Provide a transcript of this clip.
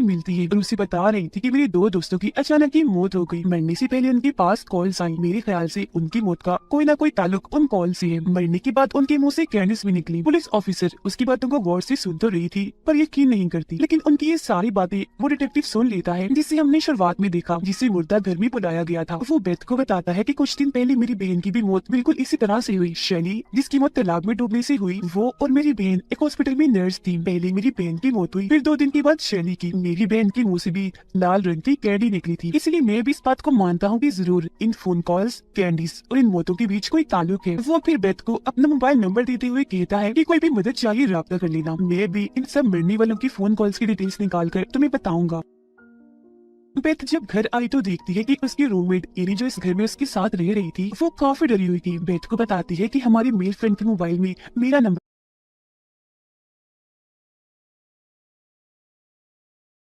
मिलती है और उसे बता रही थी कि मेरे दो दोस्तों की अचानक ही मौत हो गई। मरने से पहले उनके पास कॉल्स आई। मेरे ख्याल से उनकी मौत का कोई ना कोई ताल्लुक उन कॉल से है। मरने के बाद उनके मुंह से कैंडिस भी निकली। पुलिस ऑफिसर उसकी बातों को गौर से सुन तो रही थी पर यकीन नहीं करती, लेकिन उनकी ये सारी बातें वो डिटेक्टिव सुन लेता है, जिसे हमने शुरुआत में देखा, जिसे मुर्दा घर में बुलाया गया था। वो बेथ को बताता है कि कुछ दिन पहले मेरी बहन की भी मौत बिल्कुल इसी तरह से हुई। शैली, जिसकी मौत तालाब में डूबने से हुई, वो और मेरी बहन एक हॉस्पिटल में नर्स थी। पहले मेरी बहन की मौत हुई, फिर 2 दिन के बाद शैली की। मेरी बहन के मुंह से भी लाल रंग की कैंडी निकली थी, इसलिए मैं भी इस बात को मानता हूँ कि जरूर इन फोन कॉल्स, कैंडीज और इन मौतों के बीच कोई ताल्लुक है। वो फिर बेथ को अपना मोबाइल नंबर देते हुए कहता है कि कोई भी मदद चाहिए राब्ता कर लेना। मैं भी इन सब मरने वालों की फोन कॉल्स की डिटेल्स निकाल कर तुम्हें बताऊंगा। बेथ जब घर आई तो देखती है कि उसकी रूममेट एली, जो इस घर में उसके साथ रह रही थी, वो काफी डरी हुई थी। बेथ को बताती है कि हमारी मेल फ्रेंड के मोबाइल में मेरा नंबर